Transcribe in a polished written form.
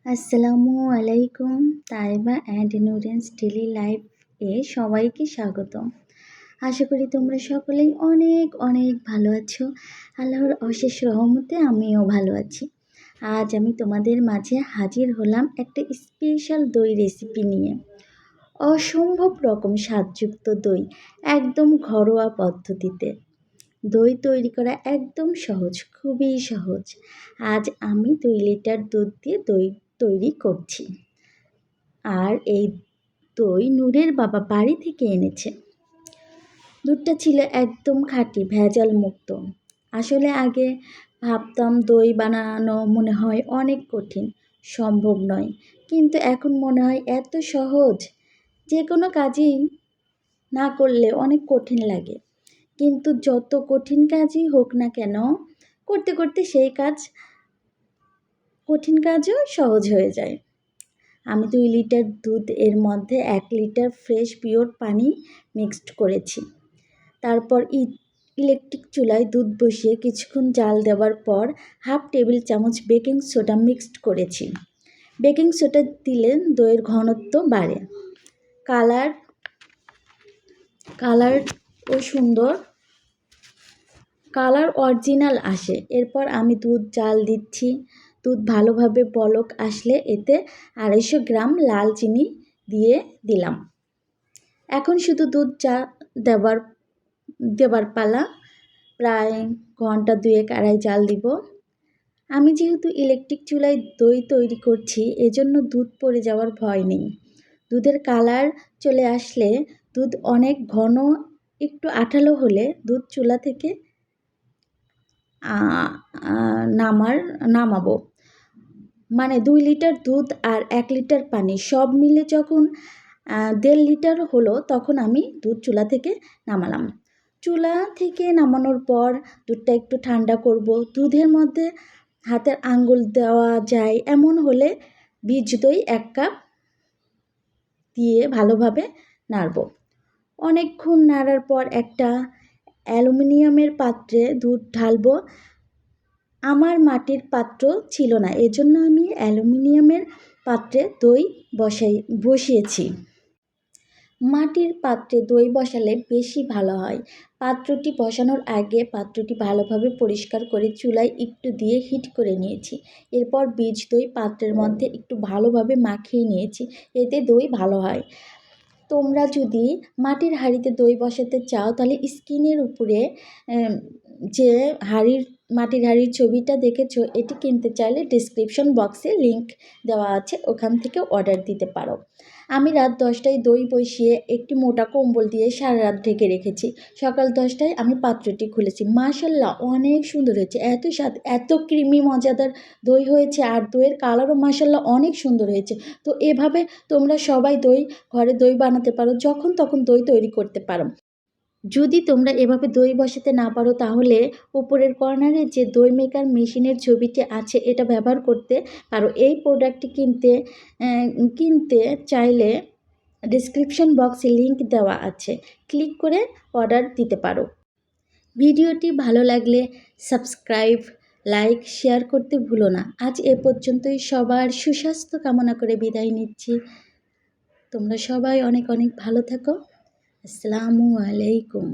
আসসালামু আলাইকুম। Taiba and নুরেন্স daily life এ সবাইকে স্বাগতম। আশা করি তোমরা সকলেই অনেক অনেক ভালো আছো। আল্লাহর অশেষ রহমতে আমিও ভালো আছি। আজ আমি তোমাদের মাঝে হাজির হলাম একটা স্পেশাল দই রেসিপি নিয়ে। অসম্ভব রকম স্বাদযুক্ত দই, একদম ঘরোয়া পদ্ধতিতে। দই তৈরি করা একদম সহজ, খুবই সহজ। আজ আমি 2 লিটার দুধ দিয়ে দই তৈরি করছি। আর এই দই নূরের বাবা বাড়ি থেকে এনেছে। দুধটা ছিল একদম খাঁটি, ভেজাল মুক্ত। আসলে আগে ভাবতাম দই বানানো মনে হয় অনেক কঠিন, সম্ভব নয়। কিন্তু এখন মনে হয় এত সহজ, যে কোনো কাজই না করলে অনেক কঠিন লাগে। কিন্তু যত কঠিন কাজই হোক না কেন, করতে করতে সেই কঠিন কাজও সহজ হয়ে যায়। আমি 2 লিটার দুধ, এর মধ্যে 1 লিটার ফ্রেশ পিওর পানি মিক্সড করেছি। তারপর ইলেকট্রিক চুলায় দুধ বসিয়ে কিছুক্ষণ জাল দেওয়ার পর হাফ টেবিল চামচ বেকিং সোডা মিক্সড করেছি। বেকিং সোডা দিলে দইয়ের ঘনত্ব বাড়ে, কালারও সুন্দর, কালার অরিজিনাল আসে। এরপর আমি দুধ জাল দিচ্ছি। দুধ ভালোভাবে বলক আসলে এতে 250 গ্রাম লাল চিনি দিয়ে দিলাম। এখন শুধু দুধ চা দেবার পালা। প্রায় ঘন্টা 2 আড়াই জাল দিব। আমি যেহেতু ইলেকট্রিক চুলায় দই তৈরি করছি, এজন্য দুধ পড়ে যাওয়ার ভয় নেই। দুধের কালার চলে আসলে, দুধ অনেক ঘন, একটু আঠালো হলে দুধ চুলা থেকে নামাবো। মানে 2 লিটার দুধ আর 1 লিটার পানি সব মিলে যখন 1.5 লিটার হলো, তখন আমি দুধ চুলা থেকে নামালাম। চুলা থেকে নামানোর পর দুধটা একটু ঠান্ডা করব। দুধের মধ্যে হাতের আঙ্গুল দেওয়া যায় এমন হলে বীজ দই 1 কাপ দিয়ে ভালোভাবে নাড়ব। অনেকক্ষণ নাড়ার পর একটা অ্যালুমিনিয়ামের পাত্রে দুধ ঢালবো। আমার মাটির পাত্র ছিল না, এজন্য আমি অ্যালুমিনিয়ামের পাত্রে দই বসিয়েছি। মাটির পাত্রে দই বসালে বেশি ভালো হয়। পাত্রটি বসানোর আগে পাত্রটি ভালোভাবে পরিষ্কার করে চুলায় একটু দিয়ে হিট করে নিয়েছি। এরপর বীজ দই পাত্রের মধ্যে একটু ভালোভাবে মাখিয়ে নিয়েছি, এতে দই ভালো হয়। তোমরা যদি মাটির হাঁড়িতে দই বসাতে চাও, তাহলে স্ক্রিনের উপরে যে মাটির হাঁড়ির ছবিটা দেখেছো, এটি কিনতে চাইলে ডেসক্রিপশন বক্সে লিংক দেওয়া আছে, ওখান থেকে অর্ডার দিতে পারো। আমি রাত 10টায় দই বসিয়ে একটি মোটা কম্বল দিয়ে সারা রাত ঢেকে রেখেছি। সকাল 10টায় আমি পাত্রটি খুলেছি। মাশাআল্লাহ, অনেক সুন্দর হয়েছে। এত স্বাদ, এত ক্রিমি মজাদার দই হয়েছে। আর দইয়ের কালারও মাশাআল্লাহ অনেক সুন্দর হয়েছে। তো এভাবে তোমরা সবাই ঘরে দই বানাতে পারো, যখন তখন দই তৈরি করতে পারো। যদি তোমরা এভাবে দই বসাতে না পারো, তাহলে উপরের কর্নারে যে দই মেকার মেশিনের ছবিটি আছে, এটা ব্যবহার করতে পারো। এই প্রোডাক্টটি কিনতে চাইলে ডেসক্রিপশন বক্সে লিংক দেওয়া আছে, ক্লিক করে অর্ডার দিতে পারো। ভিডিওটি ভালো লাগলে সাবস্ক্রাইব, লাইক, শেয়ার করতে ভুলো না। আজ এ পর্যন্তই। সবার সুস্বাস্থ্য কামনা করে বিদায় নিচ্ছি। তোমরা সবাই অনেক অনেক ভালো থেকো। আসসালামু আলাইকুম।